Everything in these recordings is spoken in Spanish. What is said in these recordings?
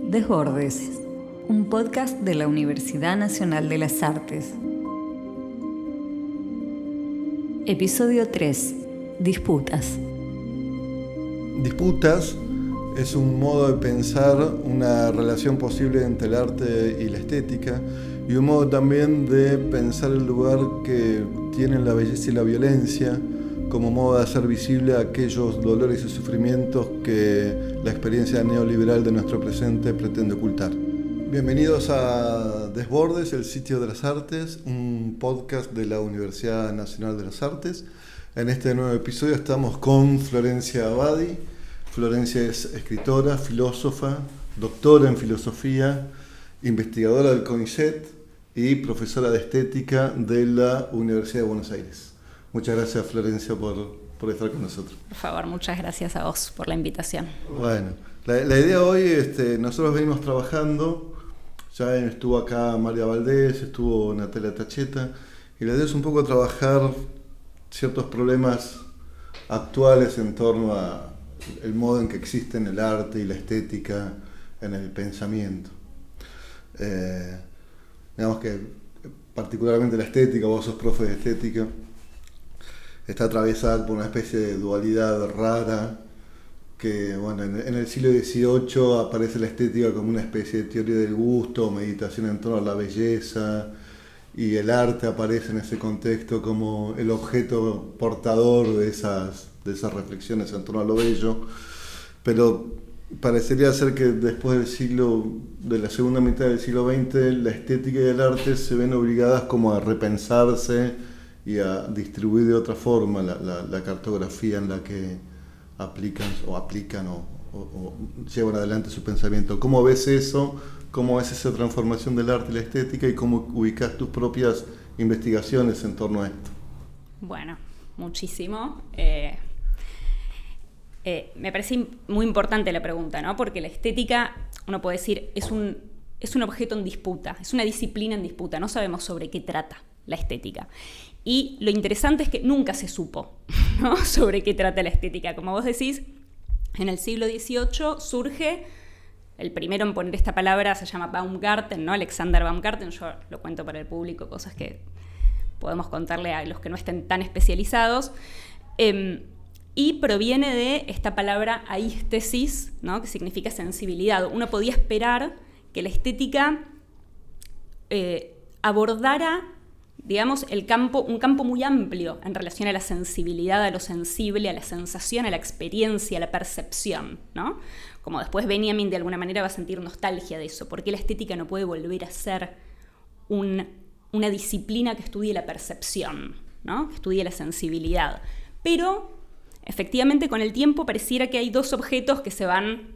Desbordes, un podcast de la Universidad Nacional de las Artes. Episodio 3. Disputas. Disputas es un modo de pensar una relación posible entre el arte y la estética, y un modo también de pensar el lugar que tienen la belleza y la violencia como modo de hacer visible aquellos dolores y sufrimientos que la experiencia neoliberal de nuestro presente pretende ocultar. Bienvenidos a Desbordes, el sitio de las artes, un podcast de la Universidad Nacional de las Artes. En este nuevo episodio estamos con Florencia Abadi. Florencia es escritora, filósofa, doctora en filosofía, investigadora del CONICET y profesora de estética de la Universidad de Buenos Aires. Muchas gracias, Florencia, por estar con nosotros. Por favor, muchas gracias a vos por la invitación. Bueno, la idea hoy, nosotros venimos trabajando, ya estuvo acá María Valdés, estuvo Natalia Tacheta, y la idea es un poco trabajar ciertos problemas actuales en torno a el modo en que existen el arte y la estética en el pensamiento. Digamos que particularmente la estética, vos sos profe de estética, está atravesada por una especie de dualidad rara que, bueno, en el siglo XVIII aparece la estética como una especie de teoría del gusto, meditación en torno a la belleza, y el arte aparece en ese contexto como el objeto portador de esas reflexiones en torno a lo bello. Pero parecería ser que después de la segunda mitad del siglo XX, la estética y el arte se ven obligadas como a repensarse y a distribuir de otra forma la cartografía en la que aplican o llevan adelante su pensamiento. ¿Cómo ves eso? ¿Cómo ves esa transformación del arte y la estética? ¿Y cómo ubicas tus propias investigaciones en torno a esto? Bueno, muchísimo. Me parece muy importante la pregunta, ¿no? Porque la estética, uno puede decir, es un objeto en disputa, es una disciplina en disputa. No sabemos sobre qué trata la estética. Y lo interesante es que nunca se supo, ¿no?, sobre qué trata la estética. Como vos decís, en el siglo XVIII surge, el primero en poner esta palabra se llama Baumgarten, ¿no? Alexander Baumgarten. Yo lo cuento para el público, cosas que podemos contarle a los que no estén tan especializados. Y proviene de esta palabra aístesis, ¿no?, que significa sensibilidad. Uno podía esperar que la estética abordara, digamos, un campo muy amplio en relación a la sensibilidad, a lo sensible, a la sensación, a la experiencia, a la percepción, ¿no? Como después Benjamin de alguna manera va a sentir nostalgia de eso. ¿Por qué la estética no puede volver a ser una disciplina que estudie la percepción, ¿no?, que estudie la sensibilidad? Pero efectivamente con el tiempo pareciera que hay dos objetos que se van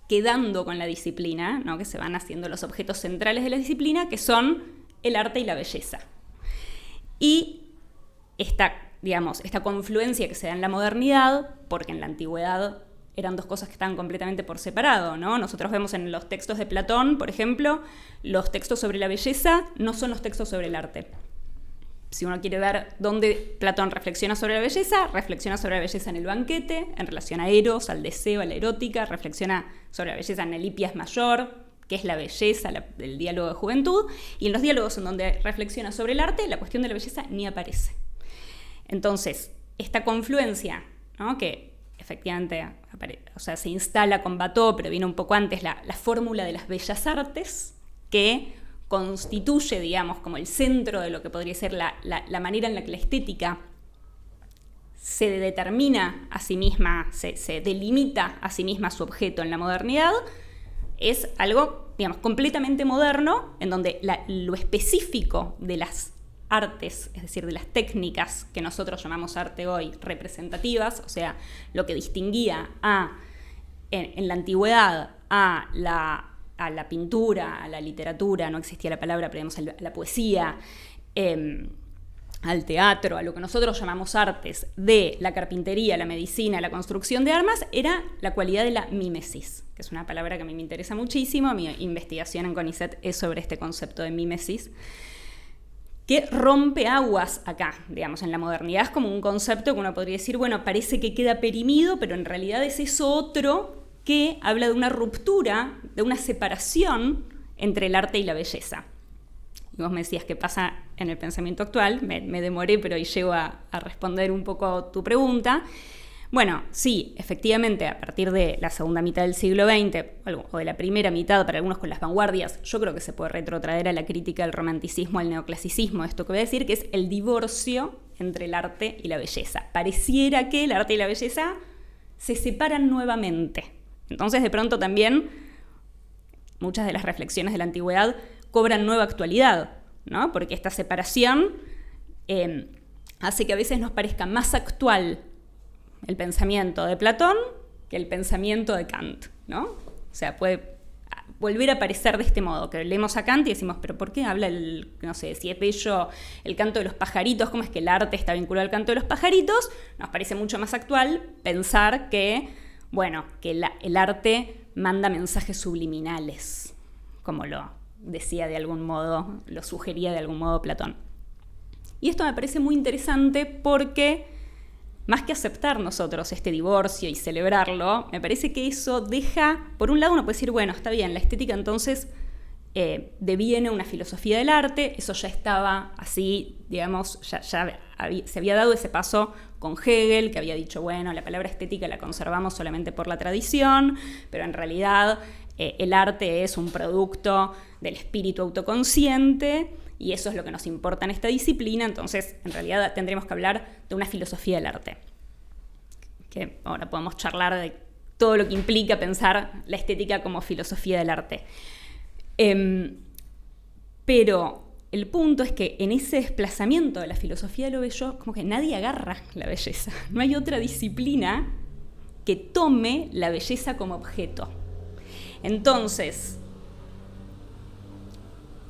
quedando con la disciplina, ¿no?, que se van haciendo los objetos centrales de la disciplina, que son el arte y la belleza. Y esta confluencia que se da en la modernidad, porque en la antigüedad eran dos cosas que estaban completamente por separado, ¿no? Nosotros vemos en los textos de Platón, por ejemplo, los textos sobre la belleza no son los textos sobre el arte. Si uno quiere ver dónde Platón reflexiona sobre la belleza en el banquete, en relación a Eros, al deseo, a la erótica, reflexiona sobre la belleza en el Hipias Mayor, que es la belleza, el diálogo de juventud, y en los diálogos en donde reflexiona sobre el arte, la cuestión de la belleza ni aparece. Entonces, esta confluencia, ¿no?, que efectivamente se instala con Watteau, pero viene un poco antes, la fórmula de las bellas artes, que constituye, digamos, como el centro de lo que podría ser la manera en la que la estética se determina a sí misma, se delimita a sí misma su objeto en la modernidad, es algo, digamos, completamente moderno, en donde lo específico de las artes, es decir, de las técnicas que nosotros llamamos arte hoy representativas, o sea, lo que distinguía en la antigüedad a la pintura, a la literatura, no existía la palabra, pero digamos, a la poesía, al teatro, a lo que nosotros llamamos artes, de la carpintería, la medicina, la construcción de armas, era la cualidad de la mímesis, que es una palabra que a mí me interesa muchísimo. Mi investigación en CONICET es sobre este concepto de mímesis, que rompe aguas acá, digamos, en la modernidad. Es como un concepto que uno podría decir, bueno, parece que queda perimido, pero en realidad es eso otro que habla de una ruptura, de una separación entre el arte y la belleza. Y vos me decías qué pasa en el pensamiento actual, me demoré, pero ahí llego a responder un poco tu pregunta. Bueno, sí, efectivamente, a partir de la segunda mitad del siglo XX, o de la primera mitad, para algunos con las vanguardias, yo creo que se puede retrotraer a la crítica del romanticismo, al neoclasicismo, esto que voy a decir, que es el divorcio entre el arte y la belleza. Pareciera que el arte y la belleza se separan nuevamente. Entonces, de pronto también, muchas de las reflexiones de la antigüedad cobran nueva actualidad, ¿no? Porque esta separación hace que a veces nos parezca más actual el pensamiento de Platón que el pensamiento de Kant, ¿no? O sea, puede volver a aparecer de este modo, que leemos a Kant y decimos, pero ¿por qué habla no sé, si es bello el canto de los pajaritos? ¿Cómo es que el arte está vinculado al canto de los pajaritos? Nos parece mucho más actual pensar que, bueno, que el arte manda mensajes subliminales, como lo decía de algún modo, lo sugería de algún modo Platón. Y esto me parece muy interesante porque, más que aceptar nosotros este divorcio y celebrarlo, me parece que eso deja, por un lado uno puede decir, bueno, está bien, la estética entonces deviene una filosofía del arte, eso ya estaba así, digamos, se había dado ese paso con Hegel, que había dicho, bueno, la palabra estética la conservamos solamente por la tradición, pero en realidad el arte es un producto del espíritu autoconsciente, y eso es lo que nos importa en esta disciplina, entonces en realidad tendremos que hablar de una filosofía del arte. Que ahora podemos charlar de todo lo que implica pensar la estética como filosofía del arte. Pero el punto es que en ese desplazamiento de la filosofía de lo bello, como que nadie agarra la belleza. No hay otra disciplina que tome la belleza como objeto. Entonces,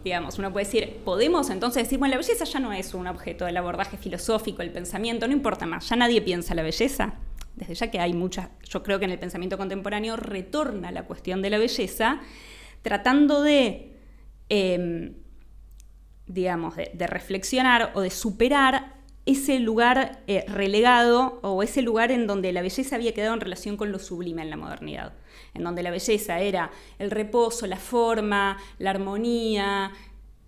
digamos, uno puede decir, podemos entonces decir, bueno, la belleza ya no es un objeto del abordaje filosófico, el pensamiento, no importa más, ya nadie piensa la belleza. Desde ya que hay muchas, yo creo que en el pensamiento contemporáneo retorna la cuestión de la belleza, tratando de, digamos, de reflexionar o de superar ese lugar relegado o ese lugar en donde la belleza había quedado en relación con lo sublime en la modernidad, en donde la belleza era el reposo, la forma, la armonía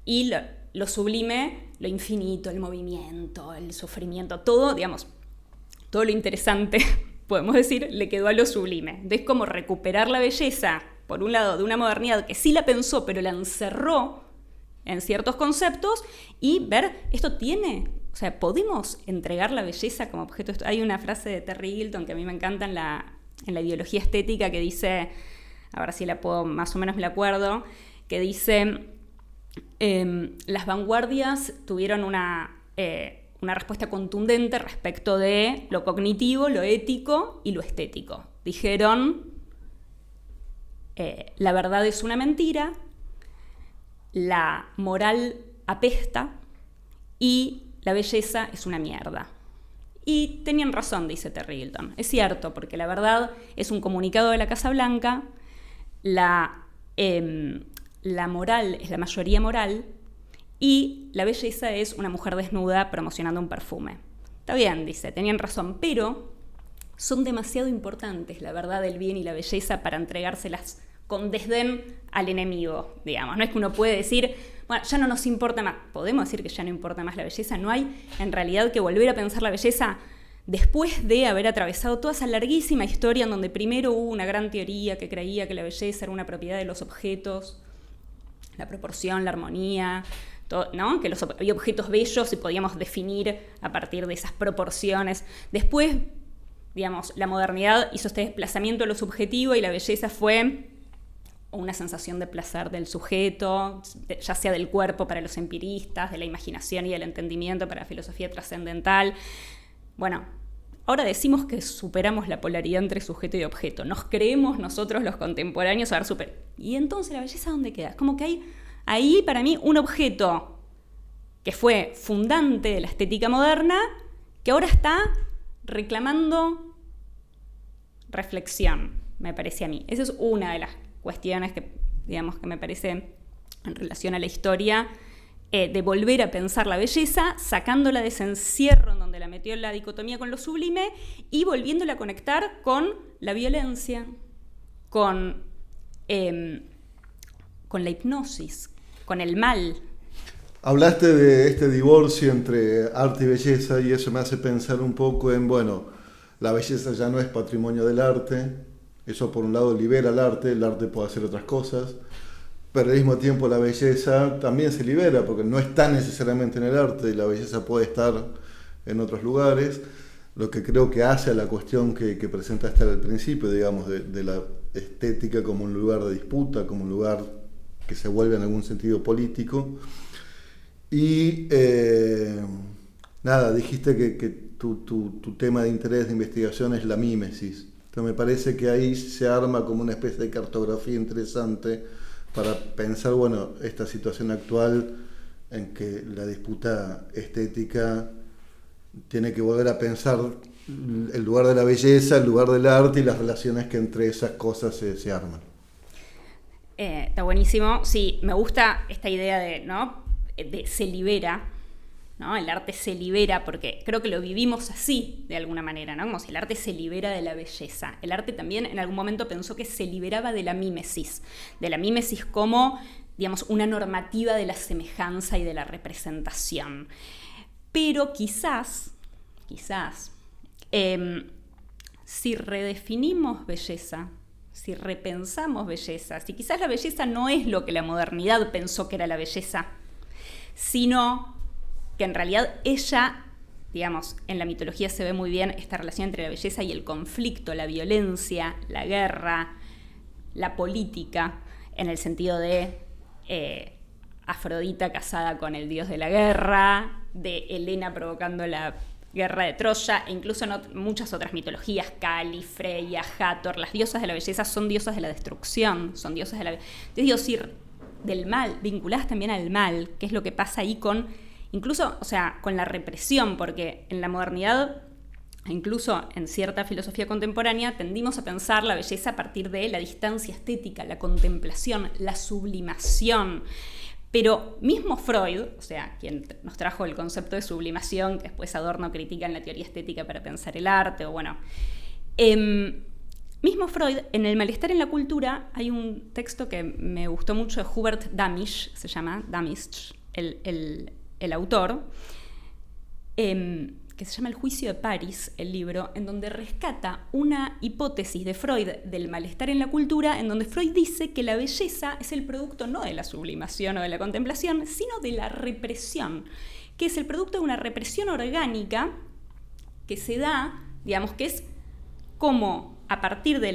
y lo sublime, lo infinito, el movimiento, el sufrimiento, todo, digamos, todo lo interesante, podemos decir, le quedó a lo sublime. Entonces, como recuperar la belleza, por un lado, de una modernidad que sí la pensó, pero la encerró en ciertos conceptos, y ver, esto tiene, o sea, podemos entregar la belleza como objeto. Hay una frase de Terry Gilton que a mí me encanta en la ideología estética que dice, ahora sí la puedo, más o menos me la acuerdo, que dice, las vanguardias tuvieron una respuesta contundente respecto de lo cognitivo, lo ético y lo estético. Dijeron, la verdad es una mentira, la moral apesta y la belleza es una mierda. Y tenían razón, dice Terry Gilton. Es cierto, porque la verdad es un comunicado de la Casa Blanca, la moral es la mayoría moral y la belleza es una mujer desnuda promocionando un perfume. Está bien, dice, tenían razón, pero son demasiado importantes la verdad, el bien y la belleza para entregárselas con desdén al enemigo, digamos. No es que uno puede decir, bueno, ya no nos importa más. Podemos decir que ya no importa más la belleza. No hay en realidad que volver a pensar la belleza después de haber atravesado toda esa larguísima historia en donde primero hubo una gran teoría que creía que la belleza era una propiedad de los objetos, la proporción, la armonía, todo, ¿no? Que había objetos bellos y podíamos definir a partir de esas proporciones. Después, digamos, la modernidad hizo este desplazamiento de lo subjetivo y la belleza fue una sensación de placer del sujeto, ya sea del cuerpo para los empiristas, de la imaginación y del entendimiento para la filosofía trascendental. Bueno, ahora decimos que superamos la polaridad entre sujeto y objeto. Nos creemos nosotros los contemporáneos haber superado. ¿Y entonces la belleza dónde queda? Es como que hay ahí para mí un objeto que fue fundante de la estética moderna que ahora está reclamando reflexión, me parece a mí. Esa es una de las cuestiones que, digamos, que me parece en relación a la historia, de volver a pensar la belleza, sacándola de ese encierro en donde la metió en la dicotomía con lo sublime y volviéndola a conectar con la violencia, con la hipnosis, con el mal. Hablaste de este divorcio entre arte y belleza y eso me hace pensar un poco en, bueno, la belleza ya no es patrimonio del arte, eso por un lado libera el arte puede hacer otras cosas, pero al mismo tiempo la belleza también se libera porque no está necesariamente en el arte y la belleza puede estar en otros lugares, lo que creo que hace a la cuestión que presentaste al principio, digamos, de la estética como un lugar de disputa, como un lugar que se vuelve en algún sentido político. Y dijiste que tu tema de interés de investigación es la mímesis. Entonces me parece que ahí se arma como una especie de cartografía interesante para pensar, bueno, esta situación actual en que la disputa estética tiene que volver a pensar el lugar de la belleza, el lugar del arte y las relaciones que entre esas cosas se arman. Está buenísimo. Sí, me gusta esta idea de se libera, ¿no? El arte se libera porque creo que lo vivimos así de alguna manera, ¿no? Como si el arte se libera de la belleza. El arte también en algún momento pensó que se liberaba de la mímesis como, digamos, una normativa de la semejanza y de la representación. Pero quizás, si redefinimos belleza, si repensamos belleza, si quizás la belleza no es lo que la modernidad pensó que era la belleza, sino que en realidad ella, digamos, en la mitología se ve muy bien esta relación entre la belleza y el conflicto, la violencia, la guerra, la política, en el sentido de Afrodita casada con el dios de la guerra, de Helena provocando la guerra de Troya, e incluso en muchas otras mitologías, Kali, Freya, Hathor, las diosas de la belleza son diosas de la destrucción, son diosas de la... Entonces digo, sí, del mal, vinculadas también al mal, que es lo que pasa ahí con, incluso, o sea, con la represión, porque en la modernidad, incluso en cierta filosofía contemporánea, tendimos a pensar la belleza a partir de la distancia estética, la contemplación, la sublimación. Pero mismo Freud, o sea, quien nos trajo el concepto de sublimación, que después Adorno critica en la teoría estética para pensar el arte, o bueno... mismo Freud, en El malestar en la cultura, hay un texto que me gustó mucho de Hubert Damisch, se llama Damisch, el autor, que se llama El juicio de París, el libro, en donde rescata una hipótesis de Freud del malestar en la cultura, en donde Freud dice que la belleza es el producto no de la sublimación o de la contemplación, sino de la represión, que es el producto de una represión orgánica que se da, digamos, que es como a partir de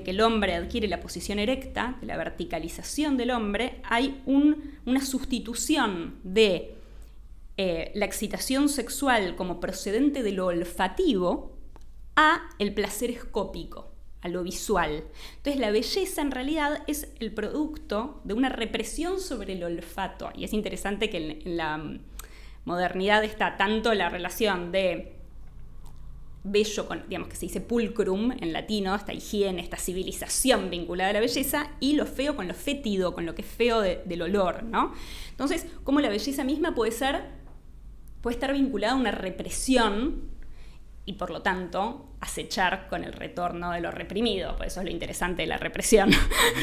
que el hombre adquiere la posición erecta, de la verticalización del hombre, hay una sustitución de la excitación sexual como procedente de lo olfativo a el placer escópico, a lo visual. Entonces la belleza en realidad es el producto de una represión sobre el olfato. Y es interesante que en la modernidad está tanto la relación de bello, digamos que se dice pulcrum en latino, esta higiene, esta civilización vinculada a la belleza, y lo feo con lo fétido, con lo que es feo del olor, ¿no? Entonces, cómo la belleza misma puede estar vinculada a una represión y por lo tanto acechar con el retorno de lo reprimido. Por eso es lo interesante de la represión,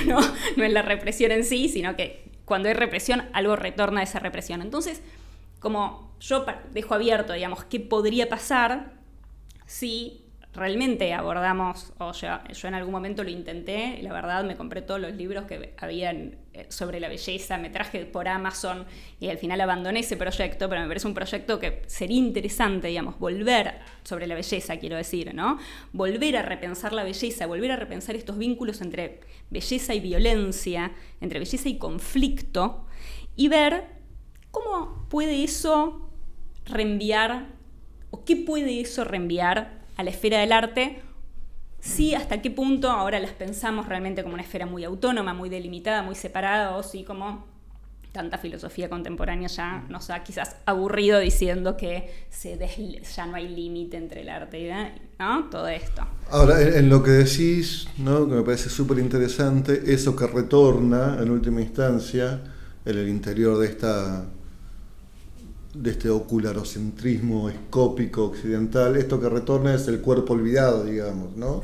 ¿no? No es la represión en sí, sino que cuando hay represión, algo retorna a esa represión. Entonces, como yo dejo abierto, digamos, qué podría pasar si realmente abordamos, o yo en algún momento lo intenté, la verdad me compré todos los libros que habían sobre la belleza, me traje por Amazon y al final abandoné ese proyecto, pero me parece un proyecto que sería interesante, digamos, volver sobre la belleza, quiero decir, ¿no? Volver a repensar la belleza, volver a repensar estos vínculos entre belleza y violencia, entre belleza y conflicto, y ver cómo puede eso reenviar, o qué puede eso reenviar a la esfera del arte, sí, hasta qué punto ahora las pensamos realmente como una esfera muy autónoma, muy delimitada, muy separada, o sí como tanta filosofía contemporánea ya nos ha quizás aburrido diciendo que ya no hay límite entre el arte y ¿no? Todo esto. Ahora, en lo que decís, ¿no? Que me parece súper interesante, eso que retorna en última instancia en el interior de esta de este ocularocentrismo escópico occidental. Esto que retorna es el cuerpo olvidado, digamos, ¿no?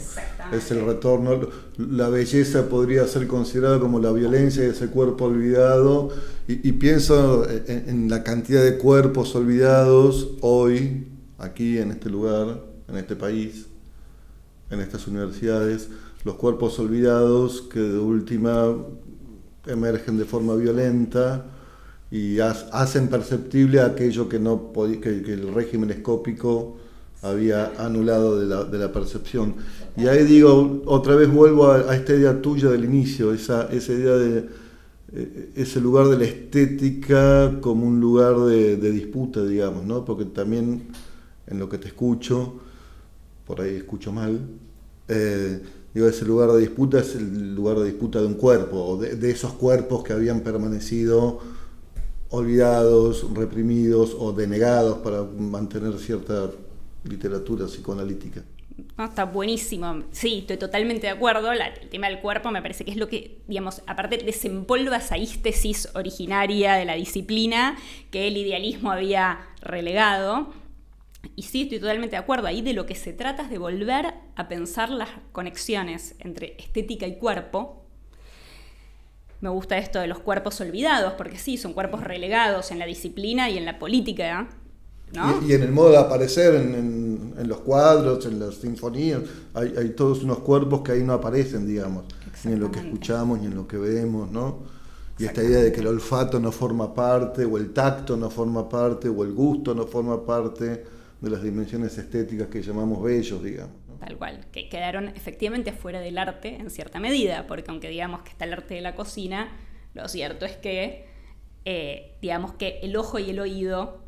Es el retorno. La belleza podría ser considerada como la violencia de ese cuerpo olvidado, y pienso en la cantidad de cuerpos olvidados hoy, aquí en este lugar, en este país, en estas universidades, los cuerpos olvidados que de última emergen de forma violenta y hacen perceptible aquello que el régimen escópico había anulado de la percepción. Y ahí digo, otra vez vuelvo a esta idea tuya del inicio, esa idea de ese lugar de la estética como un lugar de disputa, digamos, ¿no? Porque también en lo que te escucho, por ahí escucho mal, digo, ese lugar de disputa es el lugar de disputa de un cuerpo, o de esos cuerpos que habían permanecido olvidados, reprimidos o denegados para mantener cierta literatura psicoanalítica. No, está buenísimo. Sí, estoy totalmente de acuerdo. El tema del cuerpo me parece que es lo que, digamos, aparte desempolva esa ístesis originaria de la disciplina que el idealismo había relegado. Y sí, estoy totalmente de acuerdo. Ahí de lo que se trata es de volver a pensar las conexiones entre estética y cuerpo. Me gusta esto de los cuerpos olvidados, porque sí, son cuerpos relegados en la disciplina y en la política, ¿no? Y en el modo de aparecer, en los cuadros, en las sinfonías, hay todos unos cuerpos que ahí no aparecen, digamos, ni en lo que escuchamos, ni en lo que vemos, ¿no? Y esta idea de que el olfato no forma parte, o el tacto no forma parte, o el gusto no forma parte de las dimensiones estéticas que llamamos bellos, digamos. Tal cual, que quedaron efectivamente fuera del arte en cierta medida, porque aunque digamos que está el arte de la cocina, lo cierto es que digamos que el ojo y el oído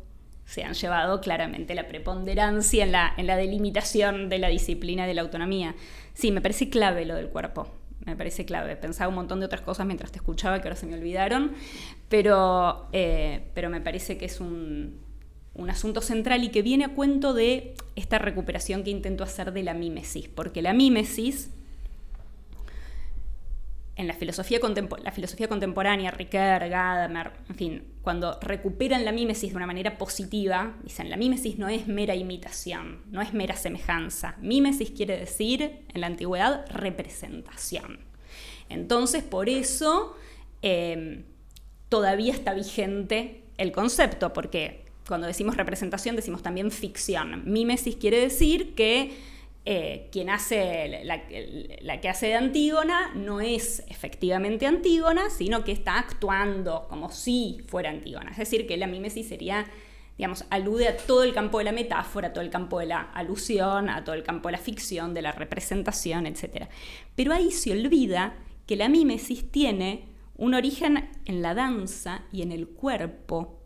se han llevado claramente la preponderancia en la delimitación de la disciplina de la autonomía. Sí, me parece clave lo del cuerpo, me parece clave. Pensaba un montón de otras cosas mientras te escuchaba que ahora se me olvidaron, pero me parece que es un asunto central y que viene a cuento de esta recuperación que intento hacer de la mímesis, porque la mímesis, en la filosofía contemporánea, Ricoeur, Gadamer, en fin, cuando recuperan la mímesis de una manera positiva, dicen, la mímesis no es mera imitación, no es mera semejanza. Mímesis quiere decir, en la antigüedad, representación. Entonces, por eso, todavía está vigente el concepto, porque cuando decimos representación decimos también ficción. Mímesis quiere decir que quien hace la que hace de Antígona no es efectivamente Antígona, sino que está actuando como si fuera Antígona. Es decir, que la mímesis sería, digamos, alude a todo el campo de la metáfora, a todo el campo de la alusión, a todo el campo de la ficción, de la representación, etc. Pero ahí se olvida que la mímesis tiene un origen en la danza y en el cuerpo,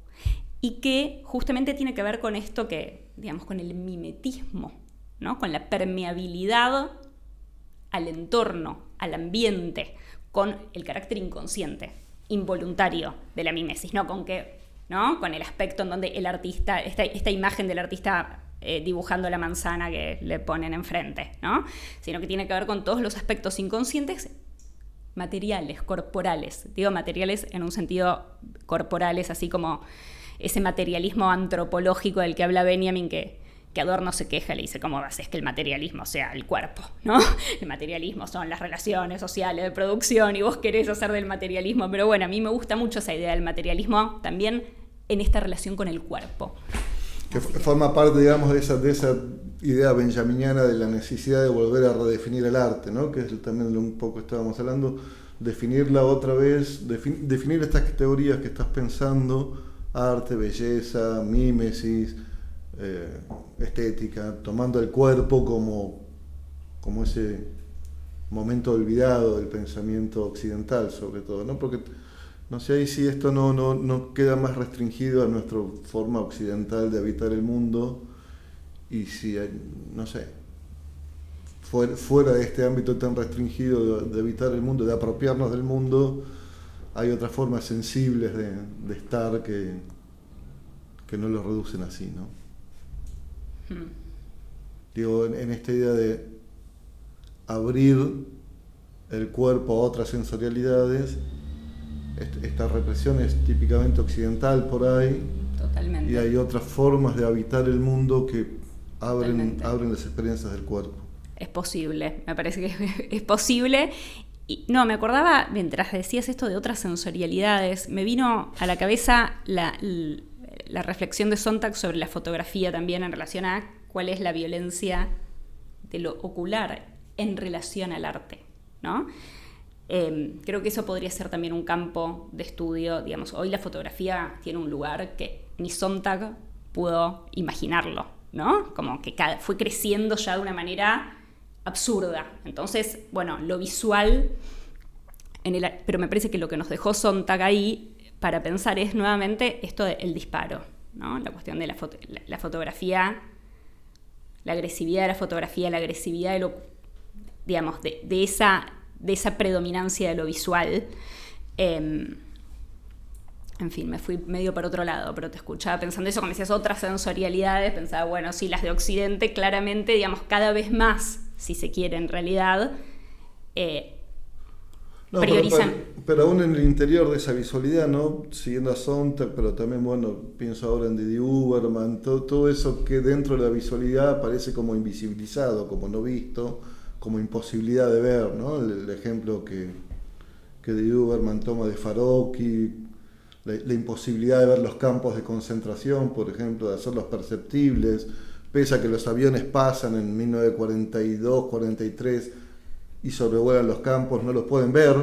y que justamente tiene que ver con esto que, digamos, con el mimetismo, ¿no? Con la permeabilidad al entorno, al ambiente, con el carácter inconsciente, involuntario de la mímesis, ¿no? Con el aspecto en donde el artista, esta imagen del artista dibujando la manzana que le ponen enfrente, ¿no? Sino que tiene que ver con todos los aspectos inconscientes materiales, corporales. Digo materiales en un sentido corporales, así como ese materialismo antropológico del que habla Benjamin, que Adorno se queja, le dice, ¿cómo haces que el materialismo sea el cuerpo? ¿No? El materialismo son las relaciones sociales de producción y vos querés hacer del materialismo. Pero bueno, a mí me gusta mucho esa idea del materialismo también en esta relación con el cuerpo. Que forma parte, digamos, de esa idea benjaminiana de la necesidad de volver a redefinir el arte, ¿no? Que es también de un poco estábamos hablando, definirla otra vez, definir estas categorías que estás pensando, arte, belleza, mímesis, estética, tomando el cuerpo como ese momento olvidado del pensamiento occidental, sobre todo, ¿no? Porque no sé ahí si esto no queda más restringido a nuestra forma occidental de habitar el mundo, y si, no sé, fuera de este ámbito tan restringido de habitar el mundo, de apropiarnos del mundo, hay otras formas sensibles de estar que no lo reducen así, ¿no? Digo, en esta idea de abrir el cuerpo a otras sensorialidades, esta represión es típicamente occidental por ahí. Total. Totalmente. Y hay otras formas de habitar el mundo que abren las experiencias del cuerpo. Es posible, me parece que es posible. Y no, me acordaba, mientras decías esto de otras sensorialidades, me vino a la cabeza la reflexión de Sontag sobre la fotografía también en relación a cuál es la violencia de lo ocular en relación al arte, ¿no? Creo que eso podría ser también un campo de estudio. Digamos, hoy la fotografía tiene un lugar que ni Sontag pudo imaginarlo, ¿no? Como que fue creciendo ya de una manera absurda. Entonces, bueno, lo visual, pero me parece que lo que nos dejó Sontag ahí para pensar es nuevamente esto del disparo, ¿no? La cuestión de la fotografía, la agresividad de la fotografía, la agresividad de digamos, de esa predominancia de lo visual. En fin, me fui medio para otro lado, pero te escuchaba pensando eso, cuando decías otras sensorialidades, pensaba, bueno, sí, las de Occidente claramente, digamos, cada vez más, si se quiere en realidad, priorizan. Pero aún en el interior de esa visualidad, ¿no? Siguiendo a Sontag, pero también, bueno, pienso ahora en Didi Huberman, todo eso que dentro de la visualidad parece como invisibilizado, como no visto, como imposibilidad de ver, ¿no? El ejemplo que Didi Huberman toma de Farocki, la imposibilidad de ver los campos de concentración, por ejemplo, de hacerlos perceptibles, pese a que los aviones pasan en 1942, 43 y sobrevuelan los campos, no los pueden ver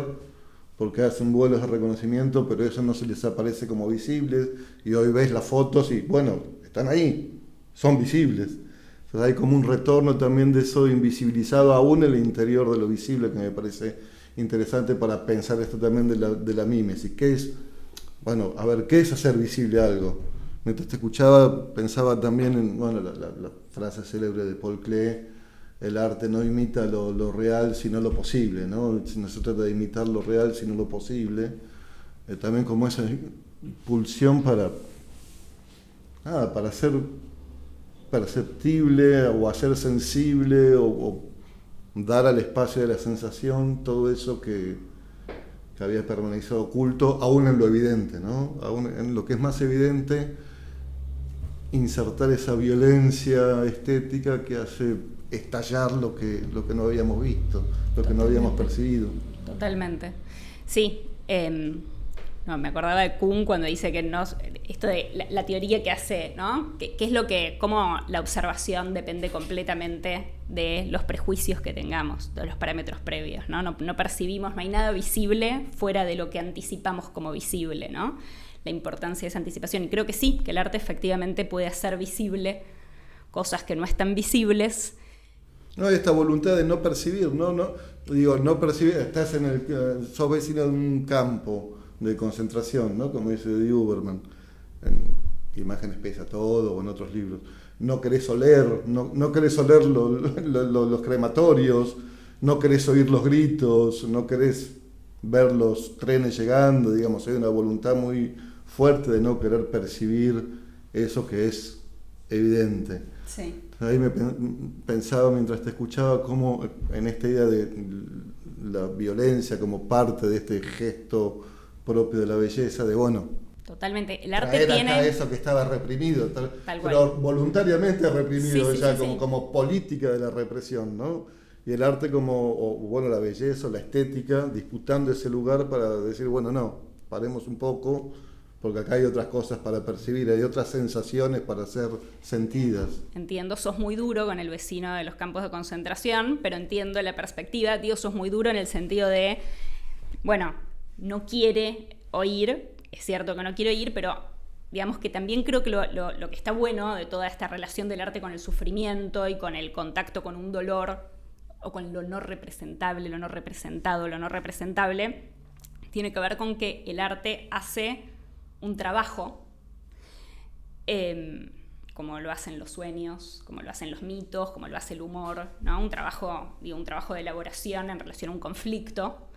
porque hacen vuelos de reconocimiento, pero eso no se les aparece como visibles, y hoy ves las fotos y bueno, están ahí, son visibles. Entonces hay como un retorno también de eso invisibilizado aún en el interior de lo visible, que me parece interesante para pensar esto también de la mímesis. ¿Qué es? Bueno, a ver, ¿qué es hacer visible algo? Mientras te escuchaba, pensaba también en la frase célebre de Paul Klee: el arte no imita lo real, sino lo posible, ¿no? No se trata de imitar lo real, sino lo posible. También como esa pulsión para ser perceptible o hacer sensible o dar al espacio de la sensación todo eso que había permanecido oculto, aún en lo evidente, ¿no? Aún en lo que es más evidente, insertar esa violencia estética que hace estallar lo que no habíamos visto, lo que no habíamos percibido. Totalmente. Sí. Me acordaba de Kuhn cuando dice que esto de la teoría que hace, ¿no? Que es cómo la observación depende completamente de los prejuicios que tengamos, de los parámetros previos, ¿no? No percibimos, no hay nada visible fuera de lo que anticipamos como visible, ¿no? La importancia de esa anticipación. Y creo que sí, que el arte efectivamente puede hacer visible cosas que no están visibles. No hay esta voluntad de no percibir, no percibir, sos vecino de un campo de concentración, ¿no? Como dice Didi Huberman, en Imágenes pesa todo, o en otros libros. No querés oler, no querés oler los crematorios, no querés oír los gritos, no querés ver los trenes llegando, digamos, hay una voluntad muy fuerte de no querer percibir eso que es evidente. Sí. Ahí me pensaba mientras te escuchaba cómo en esta idea de la violencia como parte de este gesto propio de la belleza, de totalmente. El arte traer tiene acá eso que estaba reprimido, Tal pero cual. voluntariamente reprimido, Sí, ya sí. como política de la represión, ¿no? Y el arte la belleza o la estética disputando ese lugar para decir, no, paremos un poco, porque acá hay otras cosas para percibir, hay otras sensaciones para ser sentidas. Entiendo, sos muy duro con el vecino de los campos de concentración, pero entiendo la perspectiva, sos muy duro en el sentido de, no quiere oír, es cierto que no quiere oír, pero digamos que también creo que lo que está bueno de toda esta relación del arte con el sufrimiento y con el contacto con un dolor, o con lo no representable, lo no representado, lo no representable, tiene que ver con que el arte hace un trabajo, como lo hacen los sueños, como lo hacen los mitos, como lo hace el humor, ¿no? Un trabajo de elaboración en relación a un conflicto,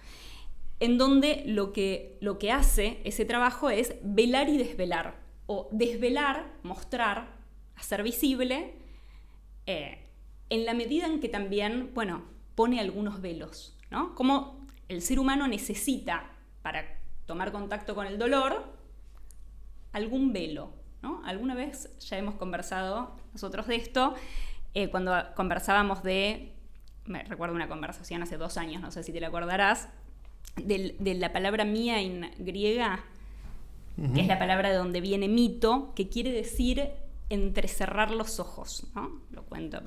en donde lo que hace ese trabajo es velar y desvelar, o desvelar, mostrar, hacer visible, en la medida en que también, pone algunos velos, ¿no? Como el ser humano necesita, para tomar contacto con el dolor, algún velo, ¿no? Alguna vez ya hemos conversado nosotros de esto, cuando conversábamos me recuerdo una conversación hace 2 años, no sé si te la acordarás, de la palabra mía en griega, que es la palabra de donde viene mito, que quiere decir entrecerrar los ojos, ¿no? Lo cuento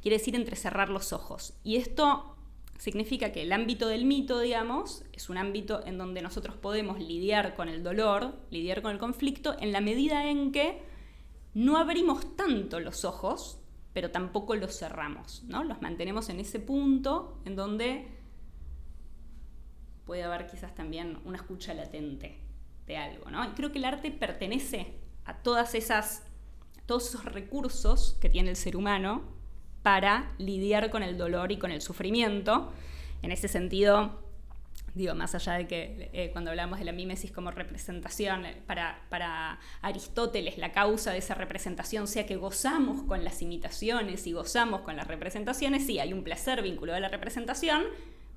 quiere decir entrecerrar los ojos. Y esto significa que el ámbito del mito, digamos, es un ámbito en donde nosotros podemos lidiar con el dolor, lidiar con el conflicto, en la medida en que no abrimos tanto los ojos, pero tampoco los cerramos, ¿no? Los mantenemos en ese punto en donde puede haber quizás también una escucha latente de algo, ¿no? Y creo que el arte pertenece a todos esos recursos que tiene el ser humano para lidiar con el dolor y con el sufrimiento. En ese sentido, digo, más allá de que cuando hablamos de la mímesis como representación, para Aristóteles la causa de esa representación sea que gozamos con las imitaciones y gozamos con las representaciones, sí, hay un placer vinculado a la representación,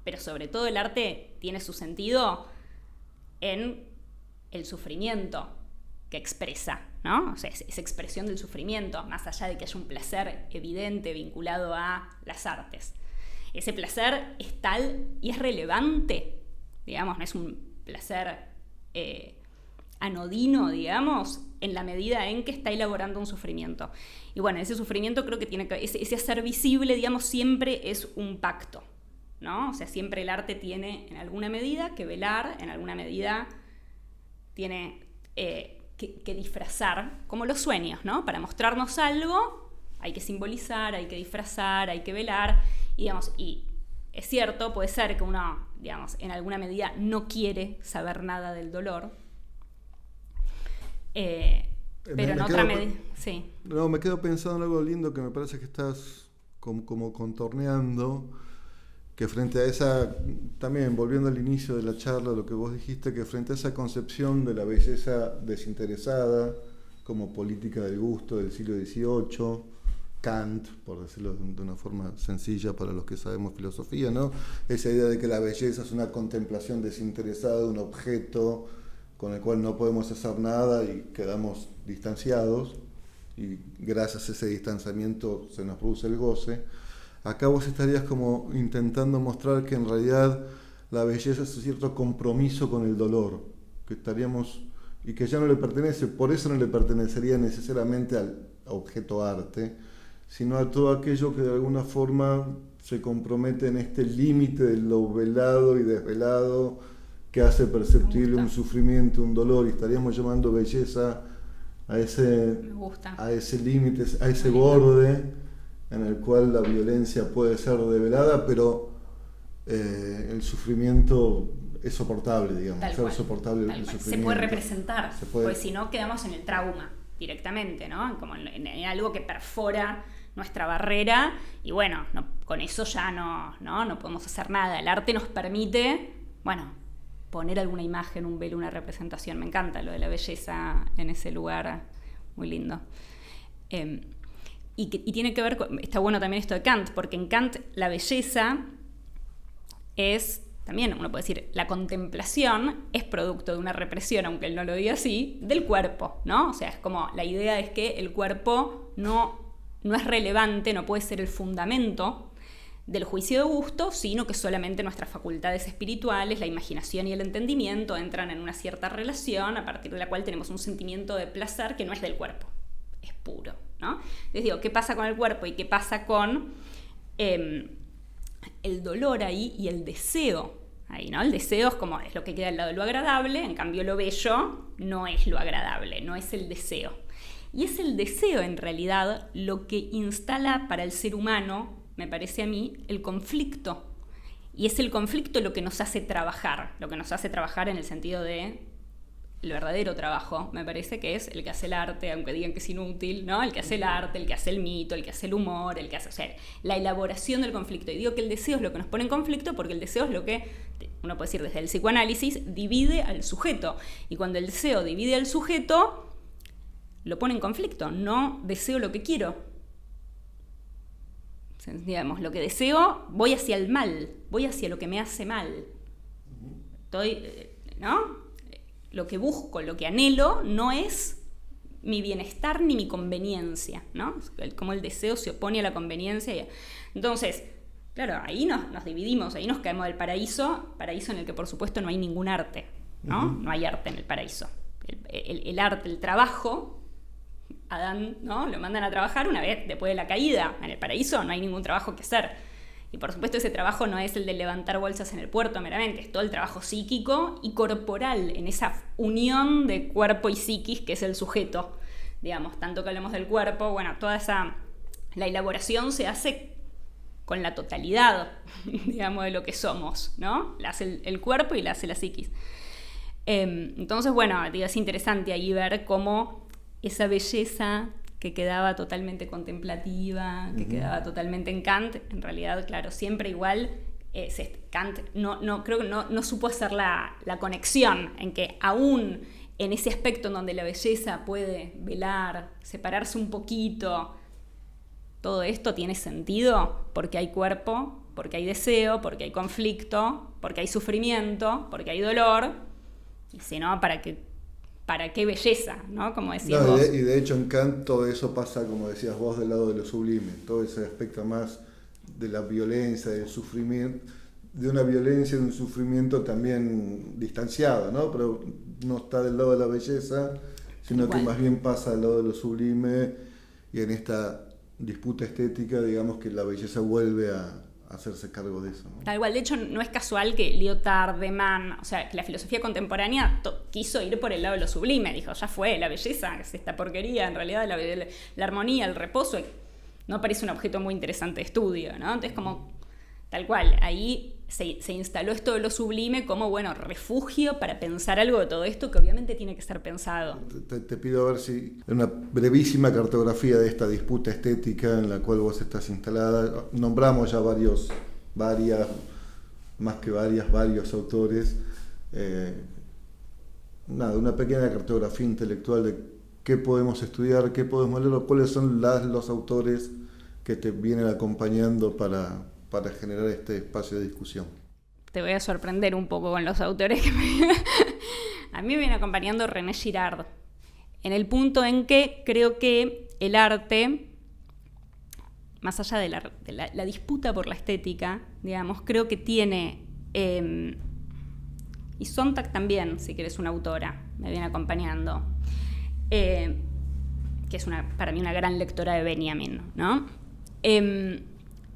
pero sobre todo el arte tiene su sentido en el sufrimiento que expresa, ¿no? O sea, es expresión del sufrimiento, más allá de que haya un placer evidente vinculado a las artes. Ese placer es tal y es relevante, digamos, no es un placer anodino, digamos, en la medida en que está elaborando un sufrimiento. Y bueno, ese sufrimiento creo que ese hacer visible, digamos, siempre es un pacto, ¿no? O sea, siempre el arte tiene en alguna medida que velar, en alguna medida tiene que disfrazar, como los sueños, ¿no? Para mostrarnos algo hay que simbolizar, hay que disfrazar, hay que velar, y, digamos, y es cierto, puede ser que uno, digamos, en alguna medida no quiere saber nada del dolor, pero en otra medida, sí. No, me quedo pensando en algo lindo que me parece que estás como contorneando, que frente a esa, también volviendo al inicio de la charla, lo que vos dijiste, que frente a esa concepción de la belleza desinteresada como política del gusto del siglo XVIII, Kant, por decirlo de una forma sencilla para los que sabemos filosofía, ¿no? Esa idea de que la belleza es una contemplación desinteresada de un objeto con el cual no podemos hacer nada y quedamos distanciados, y gracias a ese distanciamiento se nos produce el goce. Acá vos estarías como intentando mostrar que en realidad la belleza es un cierto compromiso con el dolor, que estaríamos, y que ya no le pertenece, por eso no le pertenecería necesariamente al objeto arte, sino a todo aquello que de alguna forma se compromete en este límite de lo velado y desvelado que hace perceptible un sufrimiento, un dolor, y estaríamos llamando belleza a ese límite, a ese borde en el cual la violencia puede ser develada, pero el sufrimiento es soportable, digamos. Ser soportable el sufrimiento. Se puede representar, porque si no quedamos en el trauma directamente, ¿no? Como en algo que perfora nuestra barrera, y bueno, con eso ya no podemos hacer nada. El arte nos permite, bueno, poner alguna imagen, un velo, una representación. Me encanta lo de la belleza en ese lugar, muy lindo. Y tiene que ver está bueno también esto de Kant, porque en Kant la belleza es, también uno puede decir, la contemplación es producto de una represión, aunque él no lo diga así, del cuerpo, ¿no? O sea, es como, la idea es que el cuerpo no es relevante, no puede ser el fundamento del juicio de gusto, sino que solamente nuestras facultades espirituales, la imaginación y el entendimiento entran en una cierta relación a partir de la cual tenemos un sentimiento de placer que no es del cuerpo, es puro, ¿no? Les digo, ¿qué pasa con el cuerpo y qué pasa con el dolor ahí y el deseo ahí, ¿no? El deseo es lo que queda al lado de lo agradable, en cambio lo bello no es lo agradable, no es el deseo. Y es el deseo en realidad lo que instala para el ser humano, me parece a mí, el conflicto. Y es el conflicto lo que nos hace trabajar en el sentido de el verdadero trabajo, me parece que es el que hace el arte, aunque digan que es inútil, ¿no? El que hace el arte, el que hace el mito, el que hace el humor, el que hace, o sea, la elaboración del conflicto. Y digo que el deseo es lo que nos pone en conflicto porque el deseo es lo que, uno puede decir desde el psicoanálisis, divide al sujeto. Y cuando el deseo divide al sujeto, lo pone en conflicto. No deseo lo que quiero. Digamos, lo que deseo, voy hacia el mal, voy hacia lo que me hace mal. ¿No? Lo que busco, lo que anhelo, no es mi bienestar ni mi conveniencia, ¿no? Como el deseo se opone a la conveniencia. Entonces, claro, ahí nos dividimos, ahí nos caemos del paraíso en el que por supuesto no hay ningún arte, ¿no? Uh-huh. No hay arte en el paraíso. El arte, el trabajo, Adán, ¿no? Lo mandan a trabajar una vez después de la caída. En el paraíso no hay ningún trabajo que hacer. Y por supuesto ese trabajo no es el de levantar bolsas en el puerto meramente, es todo el trabajo psíquico y corporal, en esa unión de cuerpo y psiquis que es el sujeto. Digamos, tanto que hablamos del cuerpo, bueno, la elaboración se hace con la totalidad, digamos, de lo que somos, ¿no? La hace el cuerpo y la hace la psiquis. Entonces, bueno, es interesante ahí ver cómo esa belleza que quedaba totalmente contemplativa, que quedaba totalmente en Kant, en realidad, claro, siempre igual, Kant creo que no supo hacer la conexión en que aún en ese aspecto en donde la belleza puede velar, separarse un poquito, todo esto tiene sentido porque hay cuerpo, porque hay deseo, porque hay conflicto, porque hay sufrimiento, porque hay dolor, y si no, ¿para qué belleza? ¿No? Como decías vos. Y de hecho en Kant todo eso pasa, como decías vos, del lado de lo sublime, todo ese aspecto más de la violencia, del sufrimiento, de una violencia, de un sufrimiento también distanciado, ¿no? Pero no está del lado de la belleza, sino que más bien pasa del lado de lo sublime, y en esta disputa estética, digamos que la belleza vuelve a hacerse cargo de eso, ¿no? Tal cual, de hecho no es casual que Lyotard, de Man, o sea, que la filosofía contemporánea quiso ir por el lado de lo sublime, dijo, ya fue, la belleza es esta porquería, en realidad la armonía, el reposo, no parece un objeto muy interesante de estudio, ¿no? Entonces como, tal cual, ahí se instaló esto de lo sublime como, bueno, refugio para pensar algo de todo esto que obviamente tiene que ser pensado. Te pido a ver si una brevísima cartografía de esta disputa estética en la cual vos estás instalada. Nombramos ya varios autores. Una pequeña cartografía intelectual de qué podemos estudiar, qué podemos leer, cuáles son los autores que te vienen acompañando para generar este espacio de discusión. Te voy a sorprender un poco con los autores que a mí me viene acompañando René Girard, en el punto en que creo que el arte, más allá de la disputa por la estética, digamos, creo que tiene, y Sontag también, si querés, una autora, me viene acompañando, que es para mí una gran lectora de Benjamin, ¿no?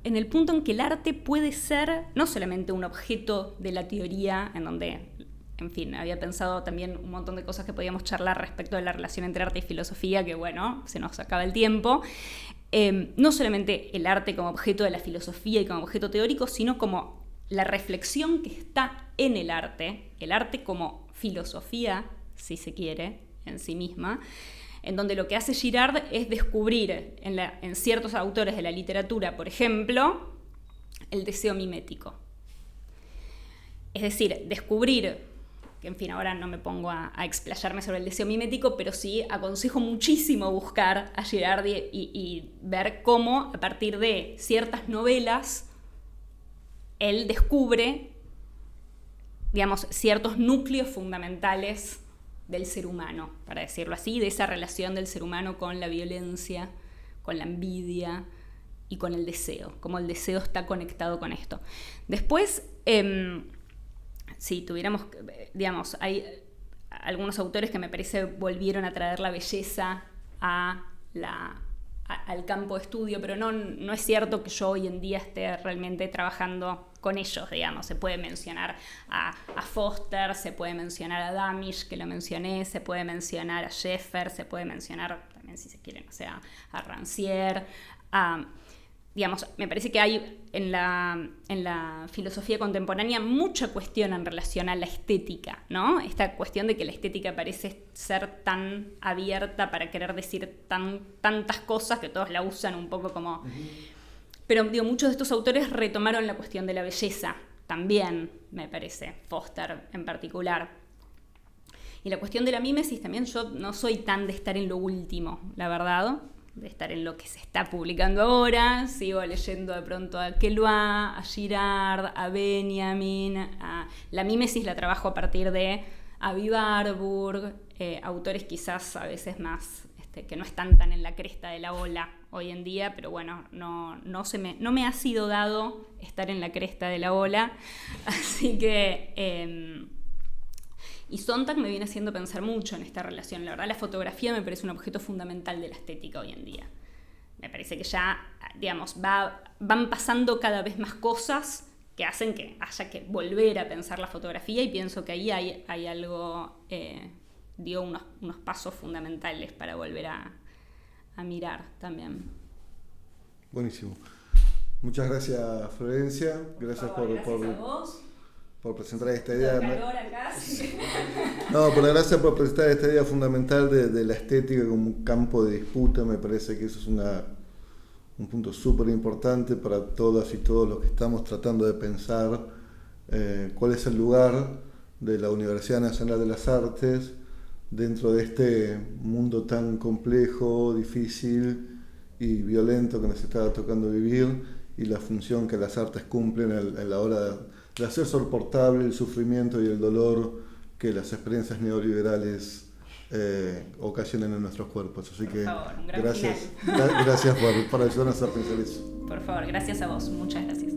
En el punto en que el arte puede ser no solamente un objeto de la teoría, en donde, en fin, había pensado también un montón de cosas que podíamos charlar respecto de la relación entre arte y filosofía, que bueno, se nos acaba el tiempo. No solamente el arte como objeto de la filosofía y como objeto teórico, sino como la reflexión que está en el arte como filosofía, si se quiere, en sí misma, en donde lo que hace Girard es descubrir en ciertos autores de la literatura, por ejemplo, el deseo mimético. Es decir, descubrir, que en fin, ahora no me pongo a explayarme sobre el deseo mimético, pero sí aconsejo muchísimo buscar a Girard y ver cómo, a partir de ciertas novelas, él descubre, digamos, ciertos núcleos fundamentales del ser humano, para decirlo así, de esa relación del ser humano con la violencia, con la envidia y con el deseo, cómo el deseo está conectado con esto. Después, si tuviéramos, digamos, hay algunos autores que me parece volvieron a traer la belleza al campo de estudio, pero no es cierto que yo hoy en día esté realmente trabajando con ellos, digamos. Se puede mencionar a Foster, se puede mencionar a Damisch, que lo mencioné, se puede mencionar a Schaeffer, se puede mencionar también, si se quiere, o sea, a Rancière, digamos, me parece que hay en la filosofía contemporánea mucha cuestión en relación a la estética, ¿no? Esta cuestión de que la estética parece ser tan abierta para querer decir tantas cosas que todos la usan un poco como... Pero digo, muchos de estos autores retomaron la cuestión de la belleza también, me parece, Foster en particular. Y la cuestión de la mímesis también, yo no soy tan de estar en lo último, la verdad, de estar en lo que se está publicando ahora. Sigo leyendo de pronto a Queloz, a Girard, a Benjamin. La mímesis la trabajo a partir de Avi Warburg, autores quizás a veces más que no están tan en la cresta de la ola hoy en día, pero bueno, no me ha sido dado estar en la cresta de la ola, así que... y Sontag me viene haciendo pensar mucho en esta relación. La verdad, la fotografía me parece un objeto fundamental de la estética hoy en día. Me parece que ya, digamos, van pasando cada vez más cosas que hacen que haya que volver a pensar la fotografía, y pienso que ahí hay algo, dio unos pasos fundamentales para volver a mirar también. Buenísimo. Muchas gracias, Florencia. Gracias a vos. Por presentar esta idea. Calor acá. No, por la gracia por presentar esta idea fundamental de la estética como un campo de disputa. Me parece que eso es un punto súper importante para todas y todos los que estamos tratando de pensar cuál es el lugar de la Universidad Nacional de las Artes dentro de este mundo tan complejo, difícil y violento que nos está tocando vivir, y la función que las artes cumplen en la hora de hacer soportable el sufrimiento y el dolor que las experiencias neoliberales ocasionan en nuestros cuerpos. Así que por favor, un gran gracias por ayudarnos a pensar eso. Por favor, gracias a vos, muchas gracias.